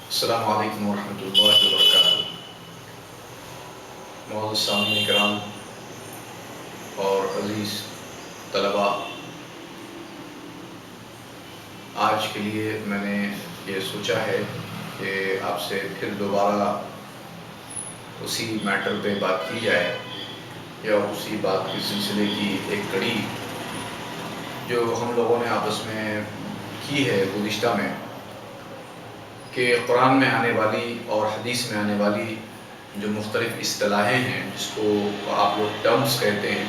السلام علیکم ورحمۃ اللہ وبرکاتہ۔ معزز سامعین کرام اور عزیز طلباء، آج کے لیے میں نے یہ سوچا ہے کہ آپ سے پھر دوبارہ اسی میٹر پہ بات کی جائے، یا اسی بات کے سلسلے کی ایک کڑی جو ہم لوگوں نے آپس میں کی ہے گزشتہ میں، کہ قرآن میں آنے والی اور حدیث میں آنے والی جو مختلف اصطلاحیں ہیں، جس کو آپ لوگ ٹرمز کہتے ہیں،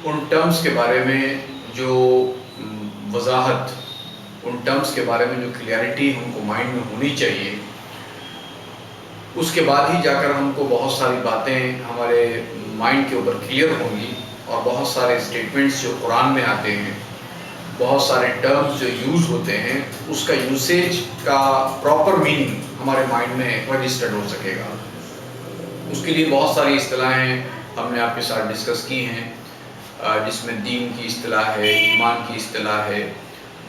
ان ٹرمز کے بارے میں جو وضاحت، ان ٹرمز کے بارے میں جو کلیئرٹی ہم کو مائنڈ میں ہونی چاہیے، اس کے بعد ہی جا کر ہم کو بہت ساری باتیں ہمارے مائنڈ کے اوپر کلیئر ہوں گی، اور بہت سارے اسٹیٹمنٹس جو قرآن میں آتے ہیں، بہت سارے ٹرمز جو یوز ہوتے ہیں، اس کا یوسیج کا پراپر میننگ ہمارے مائنڈ میں رجسٹرڈ ہو سکے گا۔ اس کے لیے بہت ساری اصطلاحیں ہم نے آپ کے ساتھ ڈسکس کی ہیں، جس میں دین کی اصطلاح ہے، ایمان کی اصطلاح ہے،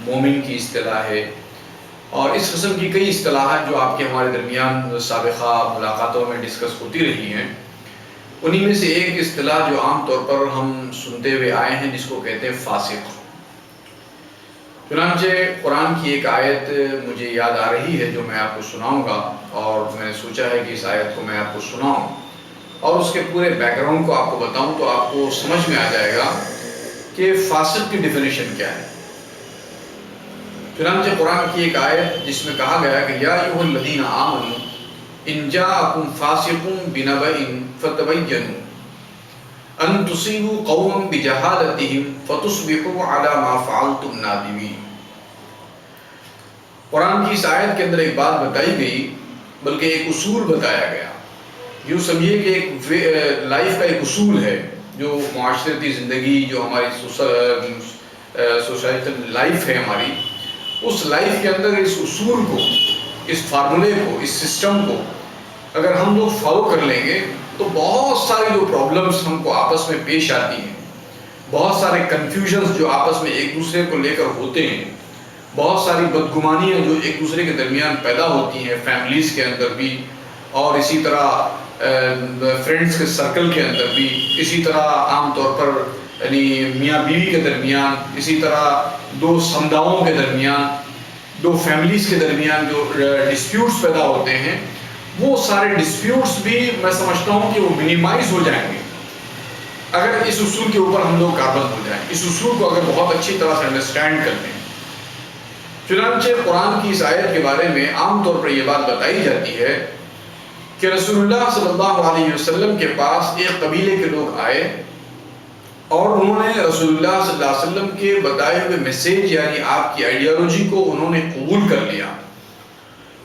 مومن کی اصطلاح ہے، اور اس قسم کی کئی اصطلاحات جو آپ کے ہمارے درمیان سابقہ ملاقاتوں میں ڈسکس ہوتی رہی ہیں۔ انہی میں سے ایک اصطلاح جو عام طور پر ہم سنتے ہوئے آئے ہیں، جس کو کہتے ہیں فاسق۔ چنانچہ قرآن کی ایک آیت مجھے یاد آ رہی ہے جو میں آپ کو سناؤں گا، اور میں نے سوچا ہے کہ اس آیت کو میں آپ کو سناؤں اور اس کے پورے بیک گراؤنڈ کو آپ کو بتاؤں، تو آپ کو سمجھ میں آ جائے گا کہ فاسق کی ڈیفینیشن کیا ہے۔ چنانچہ قرآن کی ایک آیت جس میں کہا گیا کہ یا ایھا الذین آمنوا ان جاءکم فاسق بنبأ فتبینوا ان تصیبوا قوما بجہالتہم فتصبحوا علی ما فعلتم نادمین۔ قرآن کی اس آیت کے اندر ایک بات بتائی گئی، بلکہ ایک اصول بتایا گیا۔ یوں سمجھیے کہ ایک لائف کا ایک اصول ہے، جو معاشرتی زندگی، جو ہماری سوسائٹل لائف ہے ہماری، اس لائف کے اندر اس اصول کو، اس فارمولے کو، اس سسٹم کو اگر ہم لوگ فالو کر لیں گے تو بہت ساری جو پرابلمس ہم کو آپس میں پیش آتی ہیں، بہت سارے کنفیوژنس جو آپس میں ایک دوسرے کو لے کر ہوتے ہیں، بہت ساری بدگمانیاں جو ایک دوسرے کے درمیان پیدا ہوتی ہیں فیملیز کے اندر بھی، اور اسی طرح فرینڈز کے سرکل کے اندر بھی، اسی طرح عام طور پر یعنی میاں بیوی کے درمیان، اسی طرح دو سمداؤں کے درمیان، دو فیملیز کے درمیان جو ڈسپیوٹس پیدا ہوتے ہیں، وہ سارے ڈسپیوٹس بھی میں سمجھتا ہوں کہ وہ منیمائز ہو جائیں گے اگر اس اصول کے اوپر ہم لوگ کاربند ہو جائیں، اس اصول کو اگر بہت اچھی طرح سے انڈرسٹینڈ کر لیں۔ چنانچہ قرآن کی اس آیت کے بارے میں عام طور پر یہ بات بتائی جاتی ہے کہ رسول اللہ صلی اللہ علیہ وسلم کے پاس ایک قبیلے کے لوگ آئے، اور انہوں نے رسول اللہ صلی اللہ علیہ وسلم کے بتائے ہوئے میسیج، یعنی آپ کی آئیڈیالوجی کو انہوں نے قبول کر لیا،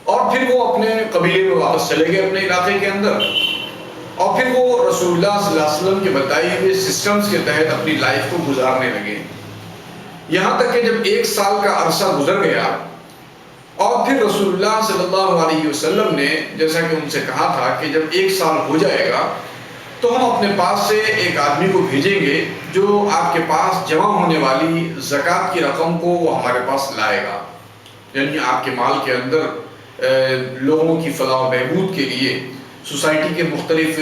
اور پھر وہ اپنے قبیلے میں واپس چلے گئے، اپنے علاقے کے اندر، اور پھر وہ رسول اللہ صلی اللہ علیہ وسلم کے بتائے ہوئے سسٹمز کے تحت اپنی لائف کو گزارنے لگے۔ یہاں تک کہ جب 1 سال کا عرصہ گزر گیا، اور پھر رسول اللہ صلی اللہ علیہ وسلم نے جیسا کہ ان سے کہا تھا کہ جب 1 سال ہو جائے گا تو ہم اپنے پاس سے ایک آدمی کو بھیجیں گے جو آپ کے پاس جمع ہونے والی زکوٰۃ کی رقم کو وہ ہمارے پاس لائے گا، یعنی آپ کے مال کے اندر لوگوں کی فلاح و بہبود کے لیے، سوسائٹی کے مختلف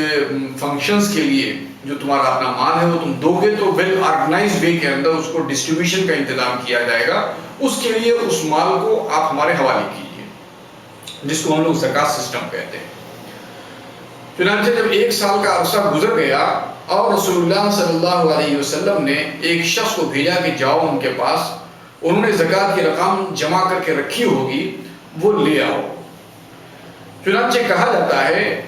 فنکشنز کے لیے جو تمہارا اپنا مال ہے وہ تم دو گے، تو ویل آرگنائز وے کے اندر اس کو ڈسٹریبیوشن کا انتظام کیا جائے گا، اس کے لیے اس مال کو آپ ہمارے حوالے کیجیے، جس کو ہم لوگ زکوٰۃ سسٹم کہتے ہیں۔ چنانچہ جب 1 سال کا عرصہ گزر گیا اور رسول اللہ صلی اللہ علیہ وسلم نے ایک شخص کو بھیجا کہ جاؤ ان کے پاس، انہوں نے زکوٰۃ کی رقم جمع کر کے رکھی ہوگی، وہ لے آؤ۔ چنانچہ کہا جاتا ہے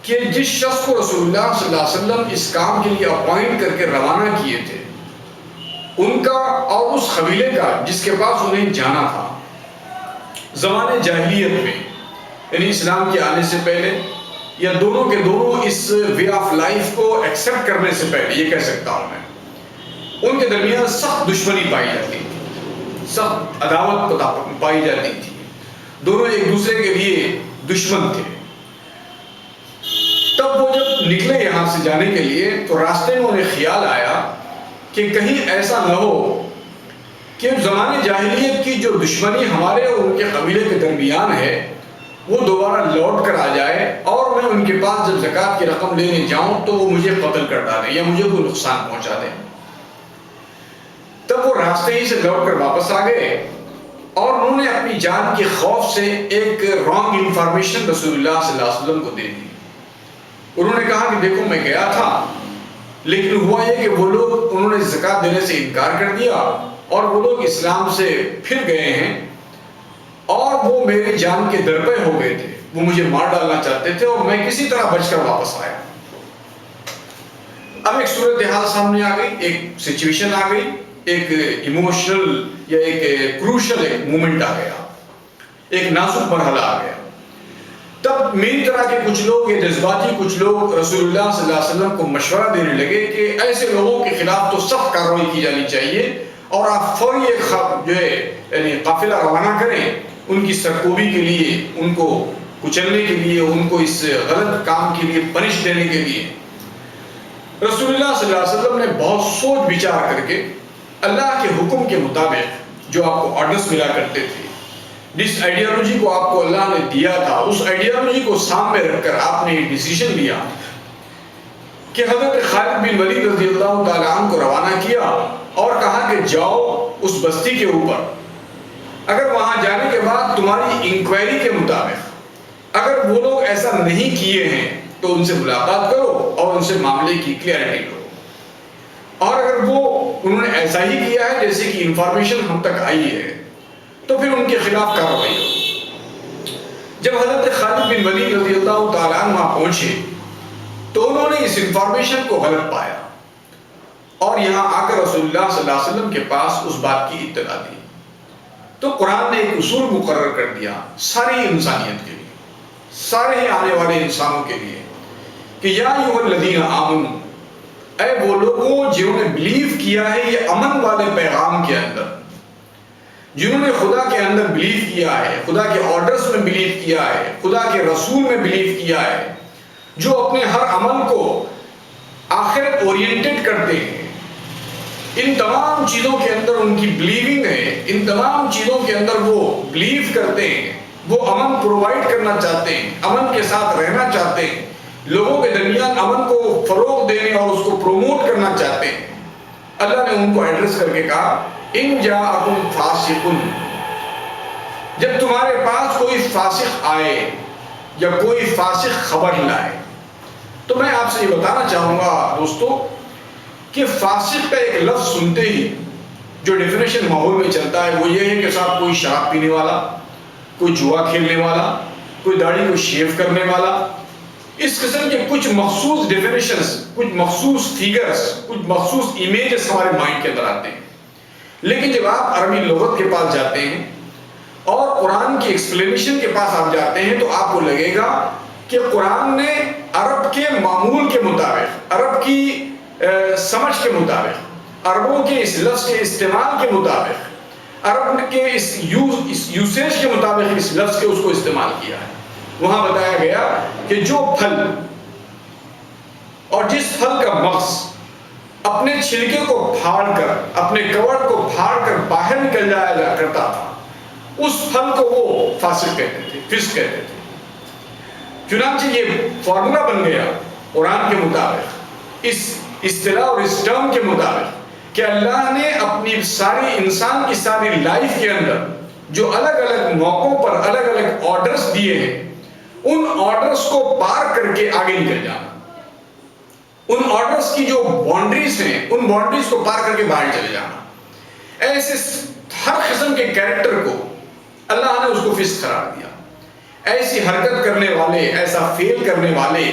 کہ جس شخص کو رسول اللہ صلی اللہ علیہ وسلم اس کام کے لیے اپوائنٹ کر کے روانہ کیے تھے، ان کا اور اس قبیلے کا جس کے پاس انہیں جانا تھا، زمانے جاہلیت میں، یعنی اسلام کے آنے سے پہلے، یا دونوں کے دونوں اس وے آف لائف کو ایکسیپٹ کرنے سے پہلے، یہ کہہ سکتا ہوں میں، ان کے درمیان سخت دشمنی پائی جاتی تھی، سخت عداوت پائی جاتی تھی، دونوں ایک دوسرے کے لیے دشمن تھے۔ تب وہ جب نکلے یہاں سے جانے کے لیے تو راستے میں انہیں خیال آیا کہ کہیں ایسا نہ ہو کہ زمانے جاہلیت کی جو دشمنی ہمارے اور ان کے قبیلے کے درمیان ہے وہ دوبارہ لوٹ کر آ جائے اور میں ان کے پاس جب زکوٰۃ کی رقم لینے جاؤں تو وہ مجھے قتل کر ڈالیں یا مجھے کوئی نقصان پہنچا دیں۔ تب وہ راستے ہی سے لوٹ کر واپس آ گئے اور انہوں نے اپنی جان کے خوف سے ایک رانگ انفارمیشن رسول اللہ صلی اللہ علیہ وسلم کو دے دی۔ انہوں نے کہا کہ دیکھو میں گیا تھا، لیکن ہوا یہ کہ وہ لوگ انہوں نے زکوٰۃ دینے سے انکار کر دیا اور وہ لوگ اسلام سے پھر گئے ہیں اور وہ میری جان کے درپے ہو گئے تھے، وہ مجھے مار ڈالنا چاہتے تھے اور میں کسی طرح بچ کر واپس آیا۔ اب ایک صورتحال سامنے آ گئی، ایک سچویشن آ گئی، ایک ایموشنل یا ایک کروشل ایک مومنٹ آ گیا، ایک نازک مرحلہ آ گیا۔ تب میری طرح کے کچھ لوگ، یہ جذباتی کچھ لوگ رسول اللہ صلی اللہ علیہ وسلم کو مشورہ دینے لگے کہ ایسے لوگوں کے خلاف تو سخت کارروائی کی جانی چاہیے اور آپ فوری ایک جو ہے یعنی قافلہ روانہ کریں ان کی سرکوبی کے لیے، ان کو کچلنے کے لیے، ان کو اس غلط کام کے لیے پنش دینے کے لیے۔ رسول اللہ صلی اللہ علیہ وسلم نے بہت سوچ بچار کر کے اللہ کے حکم کے مطابق جو آپ کو آرڈرز ملا کرتے تھے، جس آئیڈیالوجی کو آپ کو اللہ نے دیا تھا، اس آئیڈیالوجی کو سامنے رکھ کر آپ نے ایک ڈیسیژن لیا کہ حضرت خالد بن ولید رضی اللہ تعالیٰ عنہ کو روانہ کیا اور کہا کہ جاؤ اس بستی کے اوپر، اگر وہاں جانے کے بعد تمہاری انکوائری کے مطابق اگر وہ لوگ ایسا نہیں کیے ہیں تو ان سے ملاقات کرو اور ان سے معاملے کی کلیئرٹی کرو، اور اگر وہ انہوں نے ایسا ہی کیا ہے جیسے کہ انفارمیشن ہم تک آئی ہے تو پھر ان کے خلاف کارروائی کرو۔ جب حضرت خالد بن ولید رضی اللہ تعالیٰ عنہ وہاں پہنچے تو انہوں نے اس انفارمیشن کو غلط پایا اور یہاں آ کر رسول اللہ صلی اللہ علیہ وسلم کے پاس اس بات کی اطلاع دی۔ تو قرآن نے ایک اصول مقرر کر دیا ساری انسانیت کے لیے، سارے آنے والے انسانوں کے لیے کہ یا ایھا الذین آمنوا، اے وہ لوگوں جنہوں نے بلیو کیا ہے یہ امن والے پیغام کے اندر، جنہوں نے خدا کے اندر بلیو کیا ہے، خدا کے آرڈرز میں بلیو کیا ہے، خدا کے رسول میں بلیو کیا ہے، جو اپنے ہر عمل کو آخرت اورینٹڈ کرتے ہیں، ان تمام چیزوں کے اندر ان کی بلیونگ ہے، ان تمام چیزوں کے اندر وہ بلیو کرتے ہیں، وہ امن پرووائڈ کرنا چاہتے ہیں، امن کے ساتھ رہنا چاہتے ہیں، لوگوں کے درمیان امن کو فروغ دینے اور اس کو پروموٹ کرنا چاہتے ہیں۔ اللہ نے ان کو ایڈریس کر کے کہا ان جاءکم فاسق، جب تمہارے پاس کوئی فاسق آئے یا کوئی فاسق خبر لائے، تو میں آپ سے یہ بتانا چاہوں گا دوستو کہ فاسق کا ایک لفظ سنتے ہی جو ڈیفینیشن ماحول میں چلتا ہے وہ یہ ہے کہ صاحب کوئی شراب پینے والا، کوئی جوا کھیلنے والا، کوئی داڑھی کو شیو کرنے والا، اس قسم کے کچھ مخصوص ڈیفینیشنز، کچھ مخصوص فیگرز، کچھ مخصوص امیجز ہمارے مائنڈ کے اندر آتے ہیں۔ لیکن جب آپ عربی لغت کے پاس جاتے ہیں اور قرآن کی ایکسپلینیشن کے پاس آپ جاتے ہیں تو آپ کو لگے گا کہ قرآن نے عرب کے معمول کے مطابق، عرب کی سمجھ کے مطابق، عربوں کے اس لفظ کے استعمال کے مطابق، عرب کے اس یوسیج کے مطابق اس لفظ کے اس کو استعمال کیا ہے۔ وہاں بتایا گیا کہ جو پھل اور جس پھل کا مغز اپنے چھلکے کو پھاڑ کر، اپنے کور کو پھاڑ کر باہر نکل جایا کرتا تھا، اس پھل کو وہ فاسق کہتے تھے، فسق کہتے تھے۔ چنانچہ یہ فارمولا بن گیا قرآن کے مطابق، اس اصطلاح اور اس ٹرم کے مطابق کہ اللہ نے اپنی ساری انسان کی ساری لائف کے اندر جو الگ الگ موقعوں پر الگ الگ آرڈرز دیے ہیں، ان آرڈرز کو پار کر کے آگے نکل جانا، ان آرڈرز کی جو باؤنڈریز ہیں ان باؤنڈریز کو پار کر کے باہر چلے جانا۔ ایسے ہر قسم کے کیریکٹر کو اللہ نے اس کو فسق قرار دیا۔ ایسی حرکت کرنے والے، ایسا فیل کرنے والے،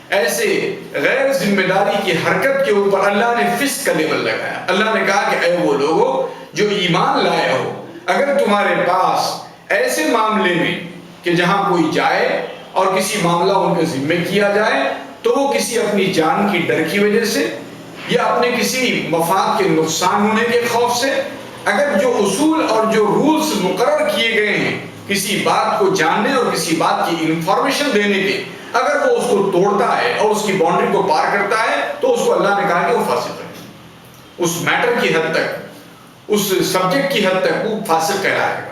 ایسے غیر ذمہ داری کی حرکت کے اوپر اللہ نے فسق کا لیبل لگایا۔ اللہ نے کہا کہ اے وہ لوگوں جو ایمان لائے ہو، اگر تمہارے پاس ایسے معاملے میں کہ جہاں کوئی جائے اور کسی معاملہ ان کے ذمہ کیا جائے تو وہ کسی اپنی جان کی ڈر کی وجہ سے یا اپنے کسی مفاد کے نقصان ہونے کے خوف سے، اگر جو اصول اور جو رولز مقرر کیے گئے ہیں کسی بات کو جاننے اور کسی بات کی انفارمیشن دینے کے، اگر وہ اس کو توڑتا ہے اور اس کی باؤنڈری کو پار کرتا ہے تو اس کو اللہ نے کہا کہ وہ فاسق ہے۔ اس میٹر کی حد تک اس سبجیکٹ کی حد تک وہ فاسق کہلائے گا۔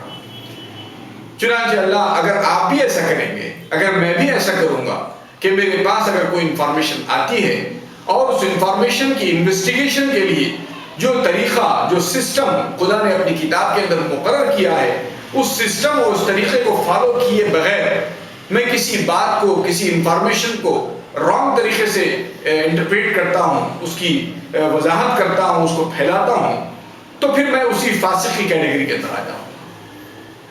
چنانچہ اللہ اگر آپ بھی ایسا کریں گے، اگر میں بھی ایسا کروں گا کہ میرے پاس اگر کوئی انفارمیشن آتی ہے اور اس انفارمیشن کی انویسٹیگیشن کے لیے جو طریقہ، جو سسٹم خدا نے اپنی کتاب کے اندر مقرر کیا ہے، اس سسٹم اور اس طریقے کو فالو کیے بغیر میں کسی بات کو، کسی انفارمیشن کو رانگ طریقے سے انٹرپریٹ کرتا ہوں، اس کی وضاحت کرتا ہوں، اس کو پھیلاتا ہوں، تو پھر میں اسی فاسق کی کیٹیگری کے اندر آ جاؤں۔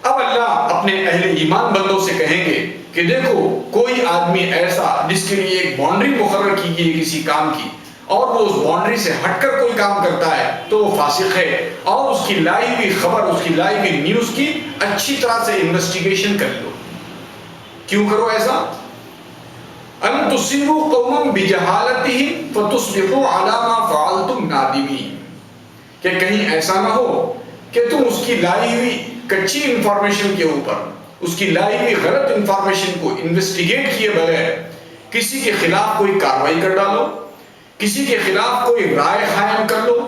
اب اللہ اپنے اہل ایمان بندوں سے کہیں گے کہ دیکھو کوئی آدمی ایسا جس کے لیے ایک باؤنڈری مقرر کی گئی کسی کام کی اور وہ اس باؤنڈری سے ہٹ کر کوئی کام کرتا ہے تو وہ فاسق ہے، اور اس کی لائی ہوئی خبر، اس کی لائی ہوئی نیوز کی اچھی طرح سے انویسٹیگیشن کر لو۔ کیوں کرو ایسا؟ ان تصیبوا قوما بجہالتہم فتصبحوا علی ما فعلتم نادمین، کہ کہیں ایسا نہ ہو کہ تم اس کی لائی ہوئی کچی انفارمیشن کے اوپر، اس کی لائی ہوئی غلط انفارمیشن کو انویسٹیگیٹ کیے بغیر کسی کے خلاف کوئی کارروائی کر ڈالو، کسی کے خلاف کوئی رائے قائم کر لو،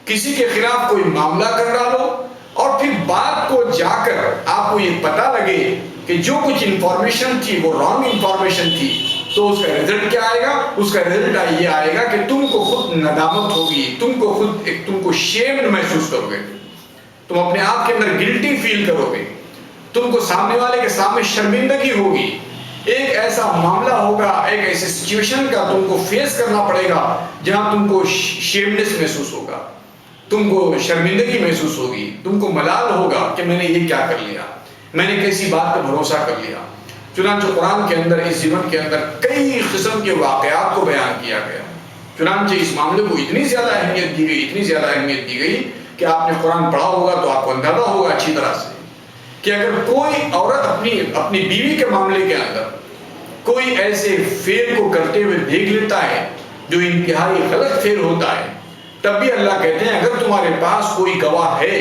کسی کے خلاف کوئی معاملہ کر ڈالو، اور پھر بات کو جا کر آپ کو یہ پتہ لگے کہ جو کچھ انفارمیشن تھی وہ رانگ انفارمیشن تھی، تو اس کا رزلٹ کیا آئے گا؟ اس کا رزلٹ یہ آئے گا کہ تم کو خود ندامت ہوگی، تم کو شیمڈ محسوس کرو گے، تم اپنے آپ کے اندر گلٹی فیل کرو گے، تم کو سامنے والے کے سامنے شرمندگی ہوگی، ایک ایسا معاملہ ہوگا، ایک ایسی سچویشن کا تم کو فیس کرنا پڑے گا جہاں تم کو شیمنس محسوس ہوگا، تم کو شرمندگی محسوس ہوگی، تم کو ملال ہوگا کہ میں نے یہ کیا کر لیا، میں نے کیسی بات پر بھروسہ کر لیا۔ چنانچہ قرآن کے اندر، اس زمن کے اندر کئی قسم کے واقعات کو بیان کیا گیا، چنانچہ اس معاملے کو اتنی زیادہ اہمیت دی گئی، اتنی زیادہ اہمیت دی گئی کہ آپ نے قرآن پڑھا ہوگا تو آپ کو اندازہ ہوگا اچھی طرح سے کہ اگر کوئی عورت اپنی بیوی کے معاملے کے اندر کوئی ایسے فعل کو کرتے ہوئے دیکھ لیتا ہے جو انتہائی غلط فعل ہوتا ہے، تب بھی اللہ کہتے ہیں اگر تمہارے پاس کوئی گواہ ہے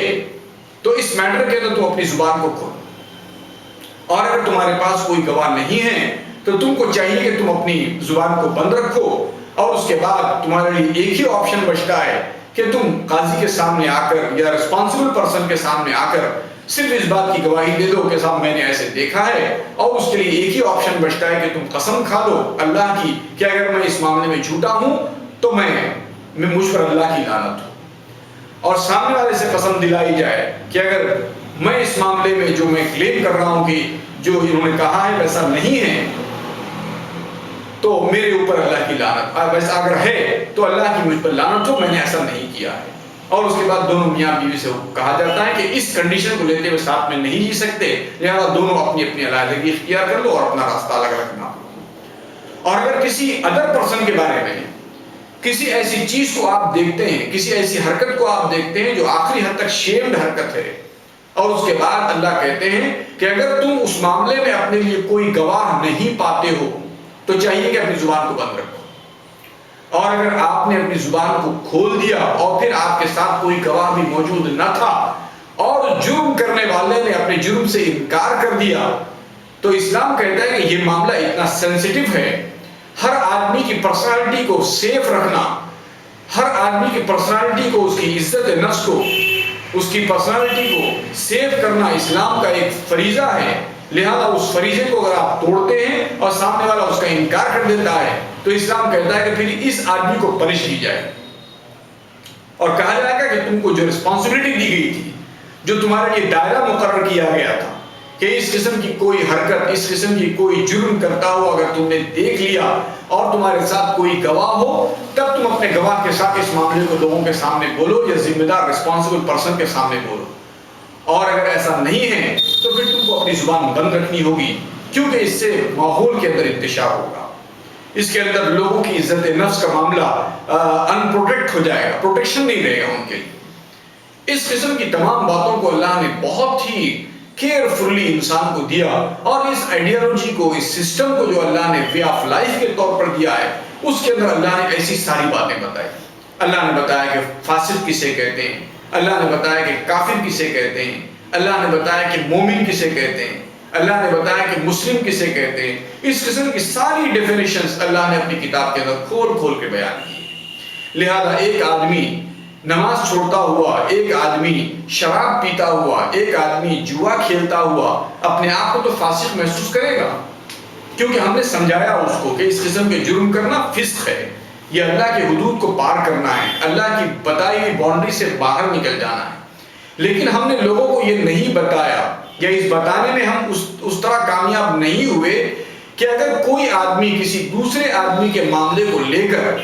تو اس میٹر کے اندر تم اپنی زبان کو کھولو، اور اگر تمہارے پاس کوئی گواہ نہیں ہے تو تم کو چاہیے کہ تم اپنی زبان کو بند رکھو، اور اس کے بعد تمہارے لیے ایک ہی آپشن بچتا ہے کہ تم قاضی کے سامنے آ کر یا رسپانسبل پرسن کے سامنے آ کر صرف اس بات کی گواہی دے دو کہ صاحب میں نے ایسے دیکھا ہے، اور اس کے لیے ایک ہی آپشن بچتا ہے کہ تم قسم کھا لو اللہ کی کہ اگر میں اس معاملے میں جھوٹا ہوں تو میں مجھ پر اللہ کی لعنت ہو، اور سامنے والے سے قسم دلائی جائے کہ اگر میں اس معاملے میں جو میں کلیم کر رہا ہوں کہ جو انہوں نے کہا ہے ویسا نہیں ہے تو میرے اوپر اللہ کی لعنت، ویسا اگر ہے تو اللہ کی مجھ پر لعنت ہو، میں نے ایسا نہیں کیا ہے، اور اس کے بعد دونوں میاں بیوی سے کہا جاتا ہے کہ اس کنڈیشن کو لیتے ہوئے ساتھ میں نہیں جی سکتے، لہذا دونوں اپنی اپنی علیحدگی اختیار کر لو اور اپنا راستہ الگ رکھنا۔ اور اگر کسی ادر پرسن کے بارے میں کسی ایسی چیز کو آپ دیکھتے ہیں، کسی ایسی حرکت کو آپ دیکھتے ہیں جو آخری حد تک شیمڈ حرکت ہے، اور اس کے بعد اللہ کہتے ہیں کہ اگر تم اس معاملے میں اپنے لیے کوئی گواہ نہیں پاتے ہو تو چاہیے کہ اپنی زبان کو بند رکھو، اور اگر آپ نے اپنی زبان کو کھول دیا اور پھر آپ کے ساتھ کوئی گواہ بھی موجود نہ تھا اور جرم کرنے والے نے اپنے جرم سے انکار کر دیا، تو اسلام کہتا ہے کہ یہ معاملہ اتنا سینسیٹیو ہے، ہر آدمی کی پرسنالٹی کو سیف رکھنا، ہر آدمی کی پرسنالٹی کو، اس کی عزت نفس کو، اس کی پرسنالٹی کو سیف کرنا اسلام کا ایک فریضہ ہے، لہذا اس فریضے کو اگر آپ توڑتے ہیں اور سامنے والا اس کا انکار کر دیتا ہے تو اسلام کہتا ہے کہ پھر اس آدمی کو پنش کی جائے، اور کہا جائے گا کہ تم کو جو رسپانسبلٹی دی گئی تھی، جو تمہارے لیے دائرہ مقرر کیا گیا تھا کہ اس قسم کی کوئی حرکت، اس قسم کی کوئی جرم کرتا ہو اگر تم نے دیکھ لیا اور تمہارے ساتھ کوئی گواہ ہو، تب تم اپنے گواہ کے ساتھ اس معاملے کو لوگوں کے سامنے بولو یا ذمہ دار رسپانسبل پرسن کے سامنے بولو، اور اگر ایسا نہیں ہے تو پھر تم کو اپنی زبان بند رکھنی ہوگی، کیونکہ اس سے ماحول کے اندر انتشار ہوگا، اس کے اندر لوگوں کی عزت نفس کا معاملہ ان پروٹیکٹ ہو جائے گا، پروٹیکشن نہیں رہے گا ان کے لیے۔ اس قسم کی تمام باتوں کو اللہ نے بہت ہی کیئرفلی انسان کو دیا، اور اس آئیڈیالوجی کو، اس سسٹم کو جو اللہ نے وے آف لائف کے طور پر دیا ہے، اس کے اندر اللہ نے ایسی ساری باتیں بتائی۔ اللہ نے بتایا کہ فاسق کسے کہتے ہیں، اللہ نے بتایا کہ کافر کسے کہتے ہیں، اللہ نے بتایا کہ مومن کسے کہتے ہیں، اللہ نے بتایا کہ مسلم کسے کہتے ہیں۔ اس قسم کی ساری ڈیفینیشنز اللہ نے اپنی کتاب کے اندر کھول کھول کے بیان کی، لہذا ایک آدمی نماز چھوڑتا ہوا، ایک آدمی شراب پیتا ہوا، ایک آدمی جوا کھیلتا ہوا اپنے آپ کو تو فاسق محسوس کرے گا، کیونکہ ہم نے سمجھایا اس کو کہ اس قسم کے جرم کرنا فسق ہے، یہ اللہ کے حدود کو پار کرنا ہے، اللہ کی بتائی ہوئی باؤنڈری سے باہر نکل جانا ہے۔ لیکن ہم نے لوگوں کو یہ نہیں بتایا، یا اس بتانے میں ہم اس طرح کامیاب نہیں ہوئے کہ اگر کوئی آدمی کسی دوسرے آدمی کے معاملے کو لے کر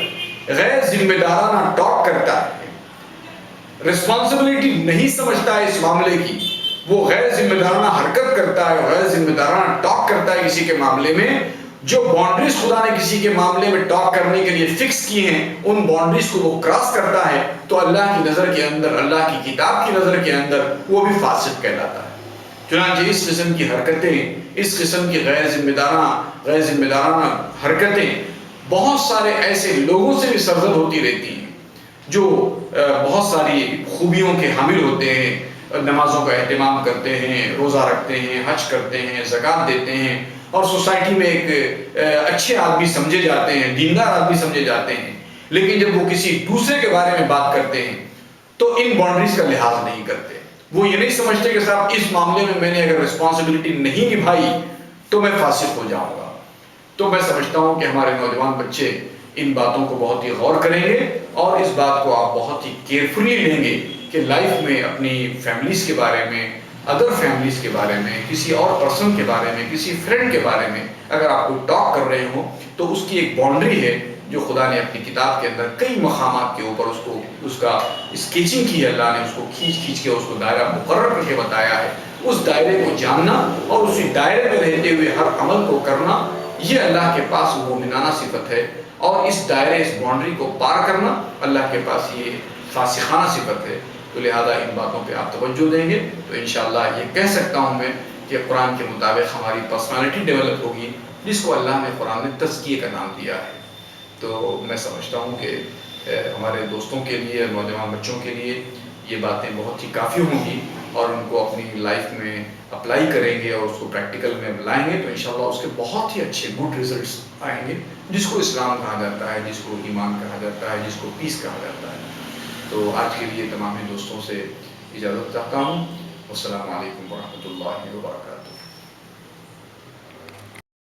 غیر ذمہ دارانہ ٹاک کرتا ہے، رسپانسبلٹی نہیں سمجھتا ہے اس معاملے کی، وہ غیر ذمہ دارانہ حرکت کرتا ہے، غیر ذمہ دارانہ ٹاک کرتا ہے کسی کے معاملے میں، جو باؤنڈریز خدا نے کسی کے معاملے میں ٹاک کرنے کے لیے فکس کی ہیں ان باؤنڈریز کو وہ کراس کرتا ہے، تو اللہ کی نظر کے اندر، اللہ کی کتاب کی نظر کے اندر وہ بھی فاسق کہلاتا ہے۔ چنانچہ اس قسم کی حرکتیں، اس قسم کی غیر ذمہ دارانہ حرکتیں بہت سارے ایسے لوگوں سے بھی سرزد ہوتی رہتی ہیں جو بہت ساری خوبیوں کے حامل ہوتے ہیں، نمازوں کا اہتمام کرتے ہیں، روزہ رکھتے ہیں، حج کرتے ہیں، زکوٰۃ دیتے ہیں، اور سوسائٹی میں ایک اچھے آدمی سمجھے جاتے ہیں، دیندار آدمی سمجھے جاتے ہیں، لیکن جب وہ کسی دوسرے کے بارے میں بات کرتے ہیں تو ان باؤنڈریز کا لحاظ نہیں کرتے۔ وہ یہ نہیں سمجھتے کہ صاحب اس معاملے میں نے اگر رسپانسبلٹی نہیں نبھائی تو میں فاسق ہو جاؤں گا۔ تو میں سمجھتا ہوں کہ ہمارے نوجوان بچے ان باتوں کو بہت ہی غور کریں گے، اور اس بات کو آپ بہت ہی کیئرفلی لیں گے کہ لائف میں اپنی فیملیز کے بارے میں، ادر فیملیز کے بارے میں، کسی اور پرسن کے بارے میں، کسی فرینڈ کے بارے میں اگر آپ کو ٹاک کر رہے ہوں تو اس کی ایک باؤنڈری ہے جو خدا نے اپنی کتاب کے اندر کئی مقامات کے اوپر اس کا اسکیچنگ کی ہے، اللہ نے اس کو کھینچ کے اس کو دائرہ مقرر کر کے بتایا ہے۔ اس دائرے کو جاننا اور اسی دائرے میں رہتے ہوئے ہر عمل کو کرنا، یہ اللہ کے پاس مومنانہ صفت ہے، اور اس دائرے، اس باؤنڈری کو پار کرنا اللہ کے پاس یہ فاسقانہ صفت ہے۔ تو لہذا ان باتوں پہ آپ توجہ دیں گے تو انشاءاللہ یہ کہہ سکتا ہوں میں کہ قرآن کے مطابق ہماری پرسنالٹی ڈیولپ ہوگی، جس کو اللہ نے قرآن میں تزکیے کا نام دیا ہے۔ تو میں سمجھتا ہوں کہ ہمارے دوستوں کے لیے، نوجوان بچوں کے لیے یہ باتیں بہت ہی کافی ہوں گی، اور ان کو اپنی لائف میں اپلائی کریں گے اور اس کو پریکٹیکل میں لائیں گے تو انشاءاللہ اس کے بہت ہی اچھے گڈ ریزلٹس آئیں گے، جس کو اسلام کہا جاتا ہے، جس کو ایمان کہا جاتا ہے، جس کو پیس کہا جاتا ہے۔ تو آج کے لیے تمام دوستوں سے اجازت چاہتا ہوں۔ السلام علیکم ورحمۃ اللہ وبرکاتہ۔